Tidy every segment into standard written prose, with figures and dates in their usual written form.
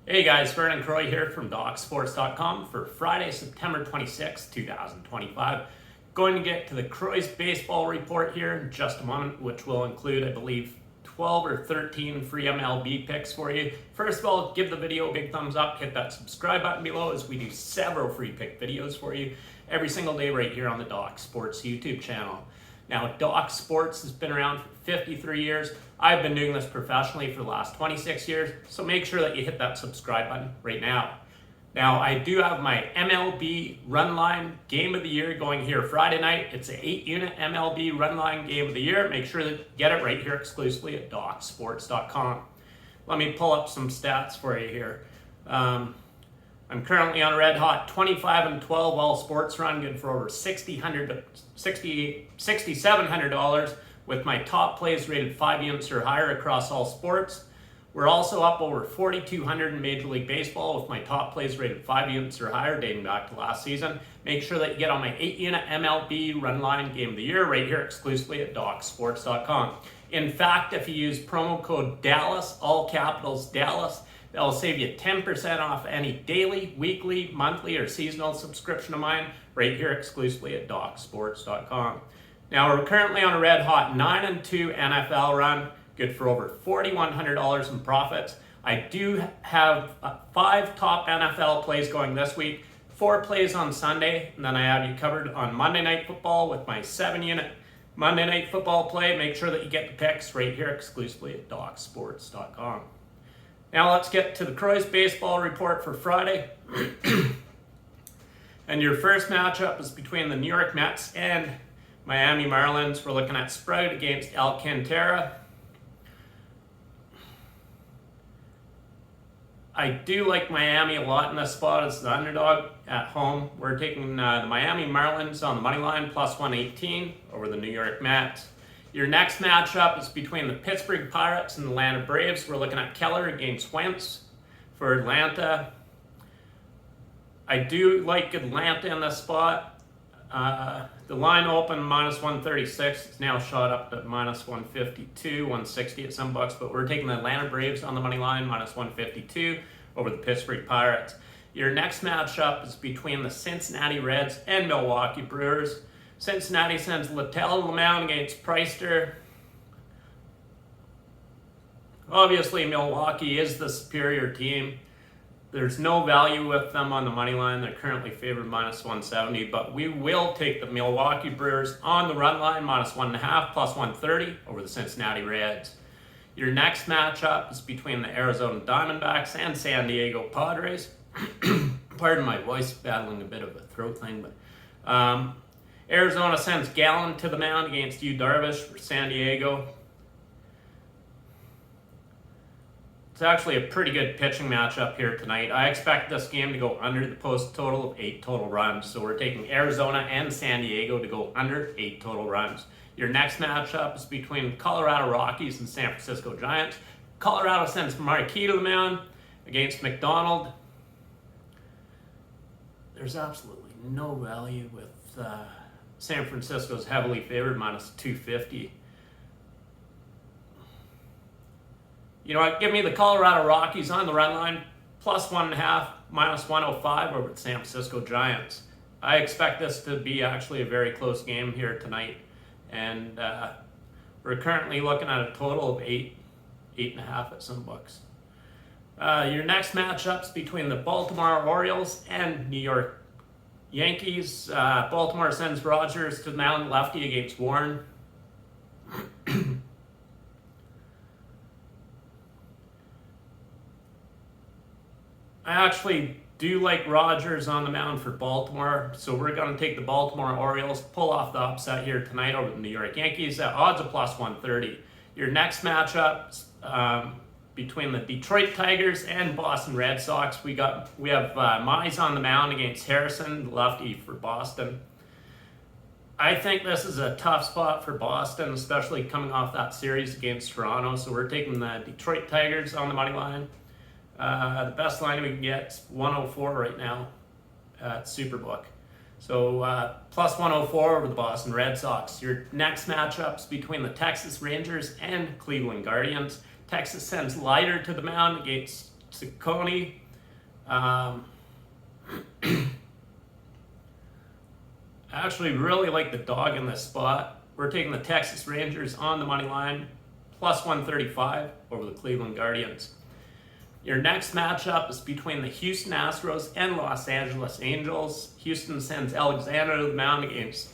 Hey guys, Vernon Croy here from DocSports.com for Friday, September 26, 2025. Going to get to the Croy's baseball report here in just a moment, which will include, I believe, 12 or 13 free MLB picks for you. First of all, give the video a big thumbs up, hit that subscribe button below as we do several free pick videos for you every single day right here on the Doc Sports YouTube channel. Now, Doc Sports has been around for 53 years. I've been doing this professionally for the last 26 years, so make sure that you hit that subscribe button right now. Now, I do have my MLB Run Line Game of the Year going here Friday night. It's an 8-unit MLB Run Line Game of the Year. Make sure that you get it right here exclusively at DocSports.com. Let me pull up some stats for you here. I'm currently on a red hot 25-12 all sports run, good for over $6,700 with my top plays rated 5 units or higher across all sports. We're also up over 4,200 in Major League Baseball with my top plays rated 5 units or higher dating back to last season. Make sure that you get on my 8-unit MLB Run Line Game of the Year right here exclusively at DocSports.com. In fact, if you use promo code DALLAS, all capitals DALLAS, that'll save you 10% off any daily, weekly, monthly, or seasonal subscription of mine right here exclusively at DocSports.com. Now, we're currently on a red hot 9-2 NFL run, good for over $4,100 in profits. I do have 5 top NFL plays going this week, 4 plays on Sunday, and then I have you covered on Monday Night Football with my 7-unit Monday Night Football play. Make sure that you get the picks right here exclusively at DocSports.com. Now let's get to the Croy's baseball report for Friday. And your first matchup is between the New York Mets and Miami Marlins. We're looking at Sprout against Alcantara. I do like Miami a lot in this spot as the underdog at home. We're taking the Miami Marlins on the money line plus 118 over the New York Mets. Your next matchup is between the Pittsburgh Pirates and the Atlanta Braves. We're looking at Keller against Wentz for Atlanta. I do like Atlanta in this spot. The line opened minus 136. It's now shot up to minus 152, 160 at some bucks, but we're taking the Atlanta Braves on the money line, minus 152 over the Pittsburgh Pirates. Your next matchup is between the Cincinnati Reds and Milwaukee Brewers. Cincinnati sends Littell to the mound against Preister. Obviously, Milwaukee is the superior team. There's no value with them on the money line. They're currently favored minus 170, but we will take the Milwaukee Brewers on the run line, minus 1.5, plus 130 over the Cincinnati Reds. Your next matchup is between the Arizona Diamondbacks and San Diego Padres. Pardon my voice, battling a bit of a throat thing, but Arizona sends Gallen to the mound against Yu Darvish for San Diego. It's actually a pretty good pitching matchup here tonight. I expect this game to go under the post total of 8 total runs. So we're taking Arizona and San Diego to go under 8 total runs. Your next matchup is between Colorado Rockies and San Francisco Giants. Colorado sends Marquee to the mound against McDonald. There's absolutely no value with San Francisco's heavily favored, minus 250. You know what? Give me the Colorado Rockies on the run line, plus 1.5, minus 105 over the San Francisco Giants. I expect this to be actually a very close game here tonight. And we're currently looking at a total of 8.5 at some bucks. Your next matchups between the Baltimore Orioles and New York Yankees. Baltimore sends Rogers to the mound, lefty against Warren. I actually do like Rogers on the mound for Baltimore, so we're going to take the Baltimore Orioles, pull off the upset here tonight over the New York Yankees at odds of plus 130. Your next matchup between the Detroit Tigers and Boston Red Sox, we have Mize on the mound against Harrison, lefty for Boston. I think this is a tough spot for Boston, especially coming off that series against Toronto, so we're taking the Detroit Tigers on the money line. The best line we can get is 104 right now at Superbook. So plus 104 over the Boston Red Sox. Your next matchups between the Texas Rangers and Cleveland Guardians. Texas sends Leiter to the mound against Ciccone. I actually really like the dog in this spot. We're taking the Texas Rangers on the money line, plus 135 over the Cleveland Guardians. Your next matchup is between the Houston Astros and Los Angeles Angels. Houston sends Alexander to the mound against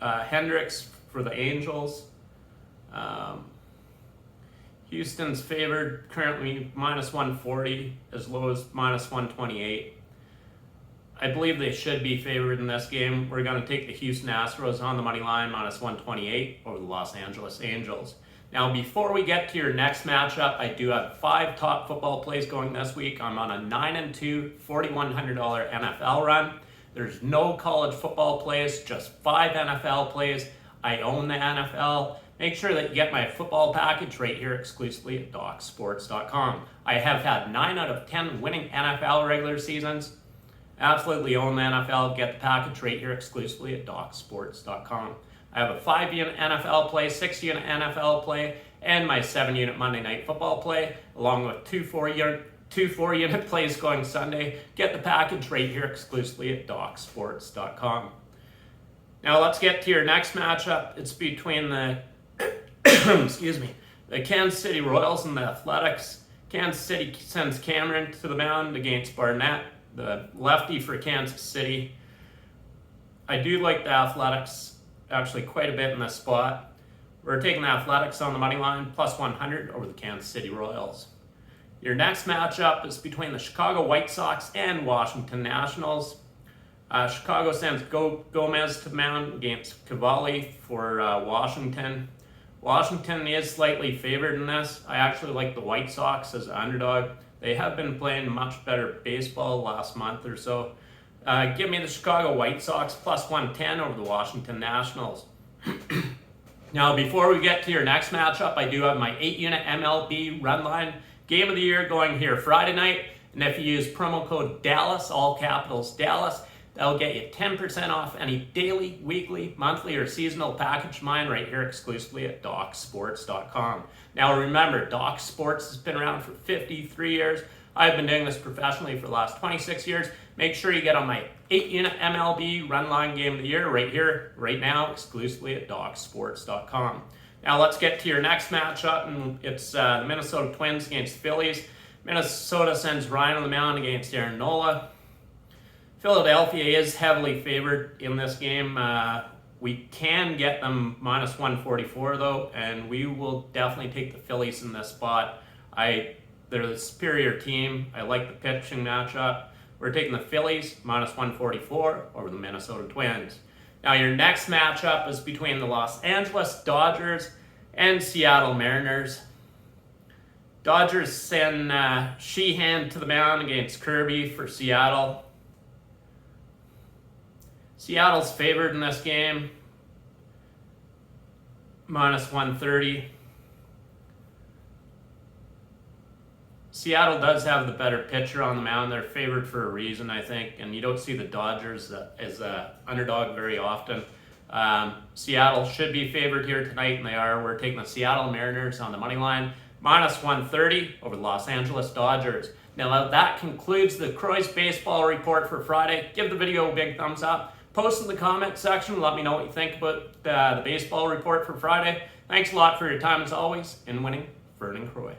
Hendricks for the Angels. Houston's favored currently minus 140, as low as minus 128. I believe they should be favored in this game. We're going to take the Houston Astros on the money line, minus 128 over the Los Angeles Angels. Now, before we get to your next matchup, I do have 5 top football plays going this week. I'm on a 9-2, $4,100 NFL run. There's no college football plays, just 5 NFL plays. I own the NFL. Make sure that you get my football package right here exclusively at DocSports.com. I have had 9 out of 10 winning NFL regular seasons. Absolutely own the NFL. Get the package right here exclusively at DocSports.com. I have a 5-unit NFL play, 6-unit NFL play, and my 7-unit Monday Night Football play, along with 2 4-unit plays going Sunday. Get the package right here exclusively at DocSports.com. Now let's get to your next matchup. It's between the the Kansas City Royals and the Athletics. Kansas City sends Cameron to the mound against Barnett, the lefty for Kansas City. I do like the Athletics actually quite a bit in this spot. We're taking the Athletics on the money line, plus 100 over the Kansas City Royals. Your next matchup is between the Chicago White Sox and Washington Nationals. Chicago sends Gomez to the mound against Cavalli for Washington. Washington is slightly favored in this. I actually like the White Sox as an underdog. They have been playing much better baseball last month or so. Give me the Chicago White Sox plus 110 over the Washington Nationals. Now, before we get to your next matchup, I do have my 8-unit MLB run line game of the year going here Friday night. And if you use promo code DALLAS, all capitals DALLAS, that'll get you 10% off any daily, weekly, monthly, or seasonal package of mine right here exclusively at DocSports.com. Now remember, Doc Sports has been around for 53 years. I've been doing this professionally for the last 26 years. Make sure you get on my 8-unit MLB run line game of the year right here, right now, exclusively at DocSports.com. Now let's get to your next matchup, and it's the Minnesota Twins against the Phillies. Minnesota sends Ryan on the mound against Aaron Nola. Philadelphia is heavily favored in this game. We can get them minus 144 though, and we will definitely take the Phillies in this spot. They're the superior team. I like the pitching matchup. We're taking the Phillies minus 144 over the Minnesota Twins. Now your next matchup is between the Los Angeles Dodgers and Seattle Mariners. Dodgers send Sheehan to the mound against Kirby for Seattle. Seattle's favored in this game, minus 130. Seattle does have the better pitcher on the mound. They're favored for a reason, I think, and you don't see the Dodgers as an underdog very often. Seattle should be favored here tonight, and they are. We're taking the Seattle Mariners on the money line, minus 130 over the Los Angeles Dodgers. Now that concludes the Croy's Baseball Report for Friday. Give the video a big thumbs up. Post in the comment section. Let me know what you think about the baseball report for Friday. Thanks a lot for your time as always. In winning, Vernon Croy.